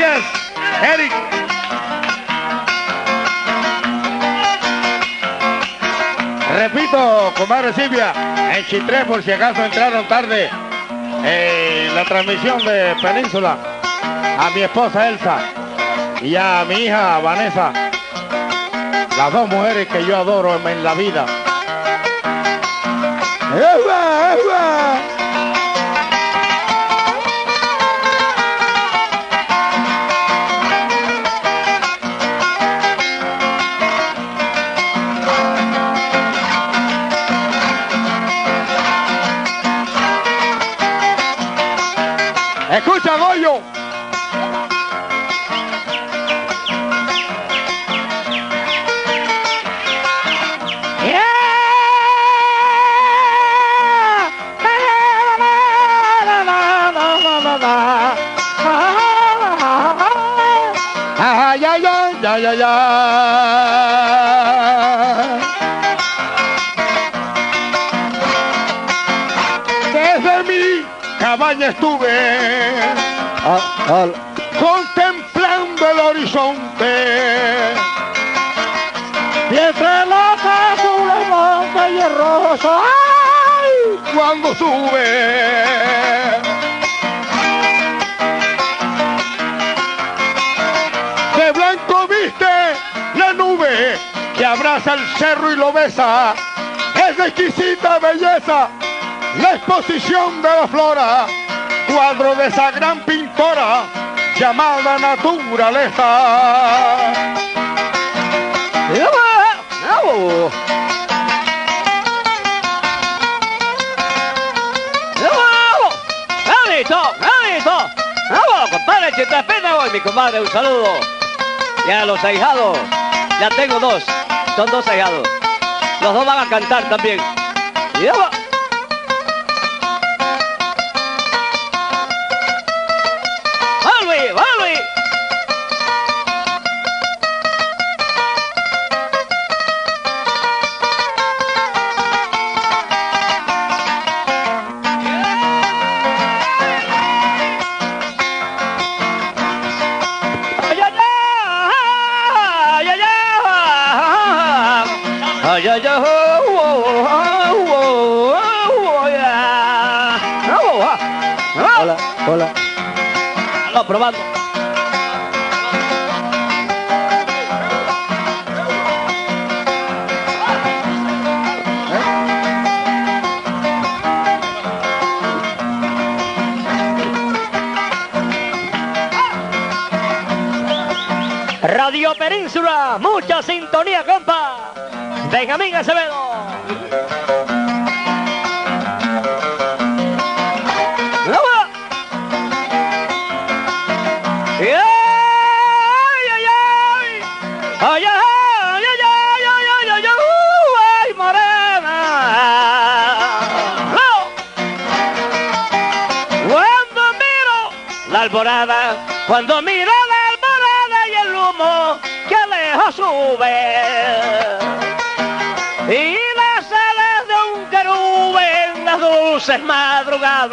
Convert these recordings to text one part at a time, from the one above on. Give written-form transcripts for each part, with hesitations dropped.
Yes, Eric. Repito, comadre Silvia, en Chitré, por si acaso entraron tarde en la transmisión de Península, a mi esposa Elsa y a mi hija Vanessa, las dos mujeres que yo adoro en la vida. ¡Eva, Eva! Escucha, Goyo. Ya. Desde mi cabaña estuve contemplando el horizonte y entre los azules montes y el rojo, ¡ay! Cuando sube de blanco viste la nube que abraza el cerro y lo besa. Es de exquisita belleza la exposición de la flora, cuadro de esa gran pintora llamada naturaleza. ¡Bonito! ¡Vamos, compadre! Chitapena hoy, mi comadre, un saludo. Y a los ahijados, ya tengo dos, son dos ahijados. Los dos van a cantar también. Y vamos. ¡Volví! Hola. No, probando. Radio Península, mucha sintonía, compa. Benjamín Acevedo. ¡Ay, morena! Cuando miro la alborada y el humo que lejos sube, y las alas de un querube en las dulces madrugadas,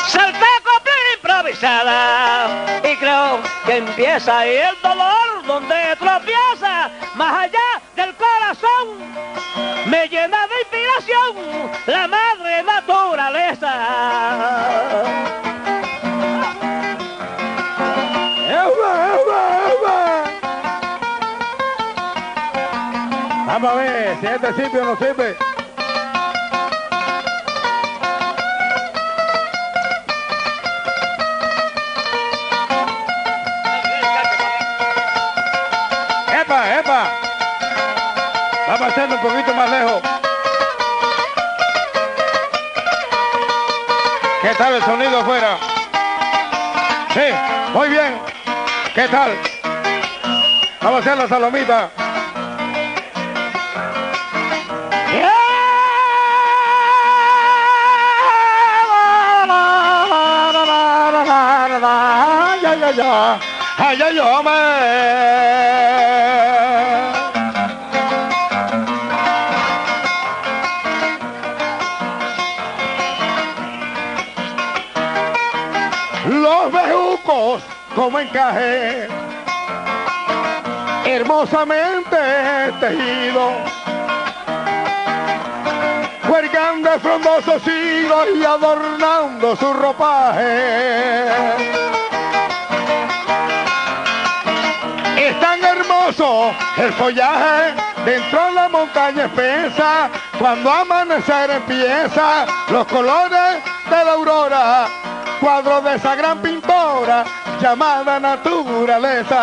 salta copla improvisada y creo que empieza ahí el dolor donde tropieza, más allá del corazón me llena de inspiración la madre naturaleza. Vamos a ver si este sirve o no sirve. ¡Epa! Vamos a hacerlo un poquito más lejos. ¿Qué tal el sonido afuera? Sí, muy bien. ¿Qué tal? Vamos a hacer la salomita. Ay, los bejucos como encaje, hermosamente tejido, cuelgan de frondosos hilos y adornando su ropaje. Es tan hermoso el follaje dentro de la montaña espesa, cuando amanecer empieza los colores de la aurora, cuadro de esa gran pintora llamada naturaleza.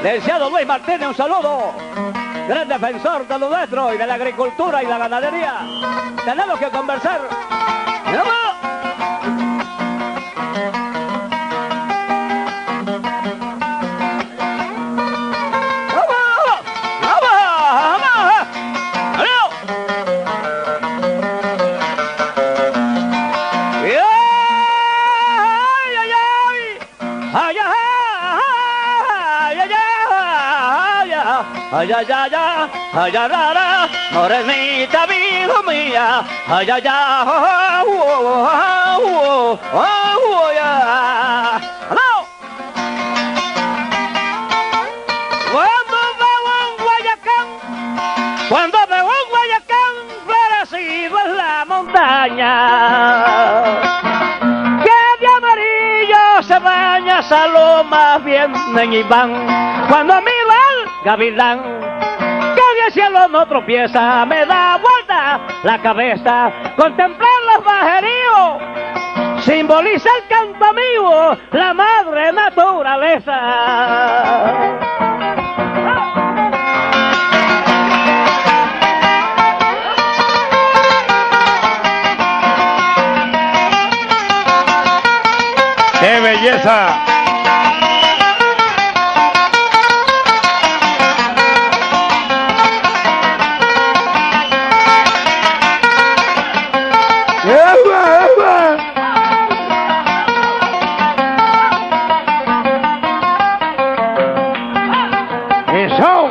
Licenciado Luis Martínez, un saludo. Gran defensor de lo nuestro y de la agricultura y la ganadería. Tenemos que conversar. Ay, ay, ay, ay, ay, rara, morenita, vida mía. Ay, ay, ay, cuando veo un Guayacán florecido en la montaña, que de amarillo se baña Saloma, vienen y van. Cuando miro al gavilán, que del cielo no tropieza, me da vuelta la cabeza, contemplar los bajeríos, simboliza el canto mío, la madre naturaleza. ¡Qué belleza! ¡Eso!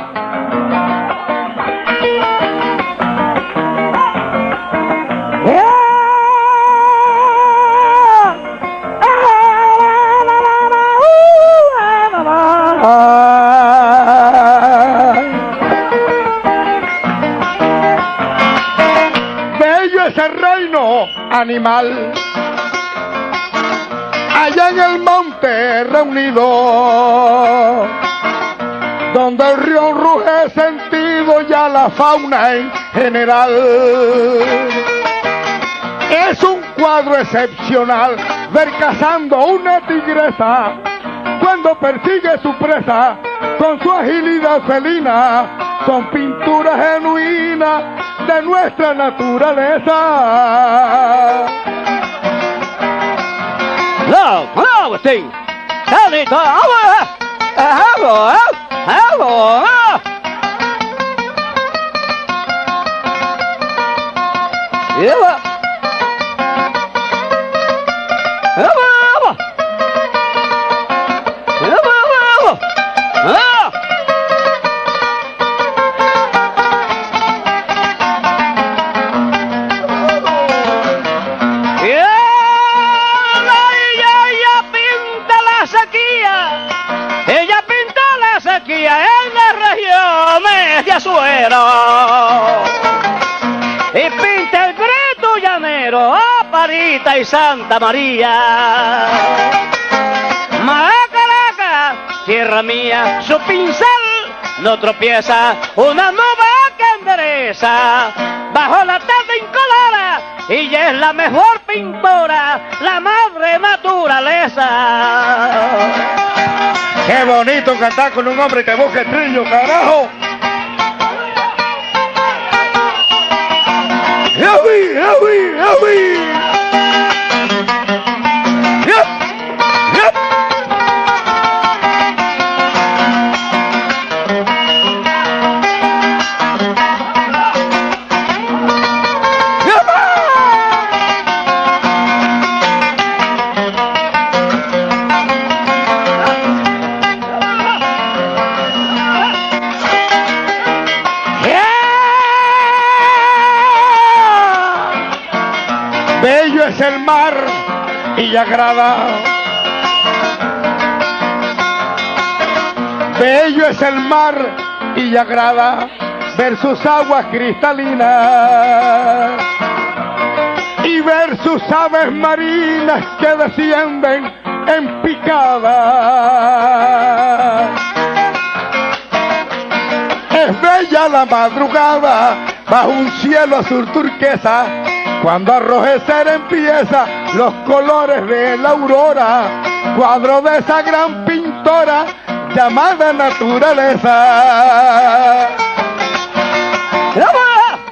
Bello ese reino animal, allá en el monte reunido, donde el río ruge sentido ya la fauna en general. Es un cuadro excepcional ver cazando una tigresa cuando persigue su presa con su agilidad felina. Son pinturas genuinas de nuestra naturaleza. No, Agustín. Salito, en las regiones de Azuero, y pinta el Grito Llanero, Parita y Santa María. Macalaca, tierra mía, su pincel no tropieza, una nube que endereza bajo la tarde incolora, y ella es la mejor pintora, la madre naturaleza. ¡Qué bonito cantar con un hombre que busca el trillo, carajo! Bello es el mar y agrada. Bello es el mar y agrada ver sus aguas cristalinas y ver sus aves marinas que descienden en picada. Es bella la madrugada bajo un cielo azul turquesa, cuando a rojecer empieza los colores de la aurora, cuadro de esa gran pintora llamada naturaleza.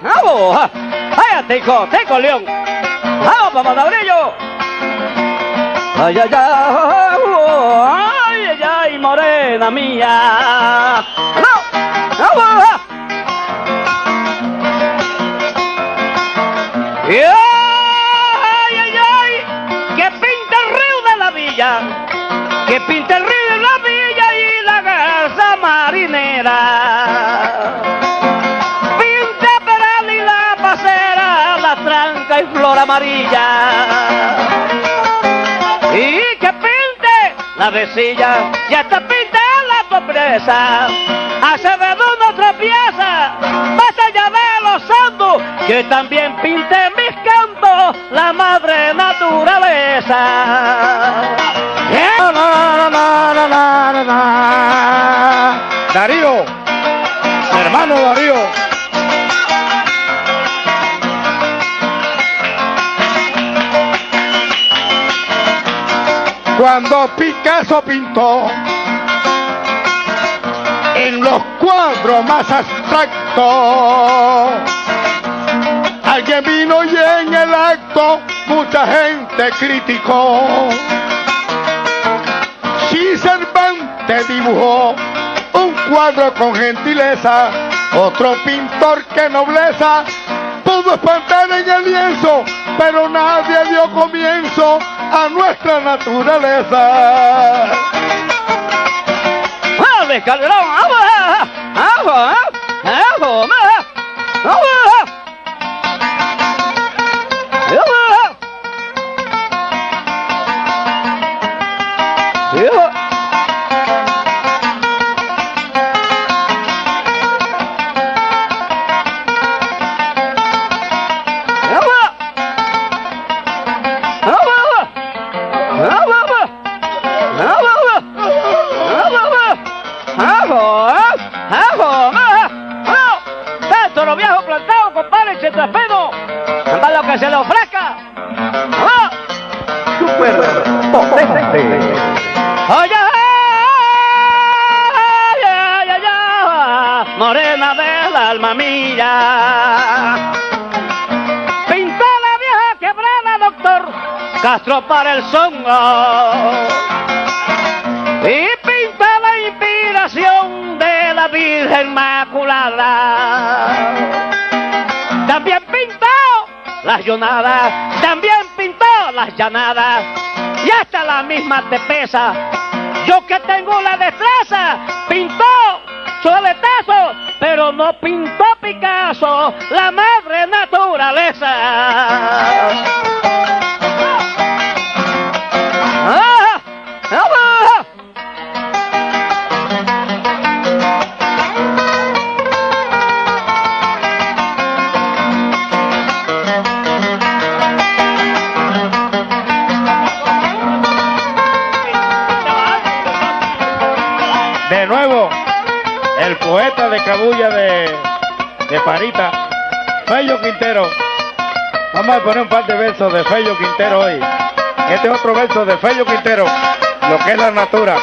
¡Vamos! ¡Ay, Tico, León! ¡Vamos, papá Dabrillo! ¡Ay, ay, ay! ¡Ay, ay, morena mía! ¡Vamos! ¡Ay, ay, ay! ¡Que pinta el río de la villa! ¡Que pinta el río de la villa y la garza marinera! ¡Pinta Peral y la pasera, la tranca y flor amarilla! ¡Y que pinte la vecilla! ¡Ya está pintada la pobreza! ¡Acevedo no tropieza! ¡Basta ya de los santos! ¡Que también pinte mis cantos la madre naturaleza! Darío, hermano Darío. Cuando Picasso pintó en los cuadros más abstractos, alguien vino y en el acto mucha gente criticó. Si Cervantes dibujó un cuadro con gentileza, otro pintor que nobleza pudo espantar en el lienzo, pero nadie dio comienzo a nuestra naturaleza. ¡Vamos, Calderón! ¡Vamos! ¡Tanto los viejos plantados, compadre, se traspedo! ¡Anda lo que se le ofrezca! ¡Vamos! Super potente. ¡Ay, ay, ay, ay! Morena del alma mía. Pintó la vieja quebrada, doctor Castro, para el songo. Y pintó la inspiración de la Virgen Inmaculada. También pintó las llonadas, también pintó las llanadas, y hasta la misma Tepesa. Yo que tengo la destreza, pintó soletazo, pero no pintó Picasso, la madre naturaleza. ¡Ah! ¡Ah! De nuevo, el poeta de Cabuya de Parita, Fello Quintero. Vamos a poner un par de versos de Fello Quintero hoy. Este es otro verso de Fello Quintero, lo que es la natura.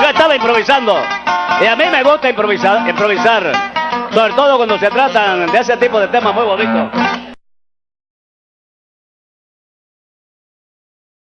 Yo estaba improvisando, y a mí me gusta improvisar, sobre todo cuando se tratan de ese tipo de temas muy bonitos.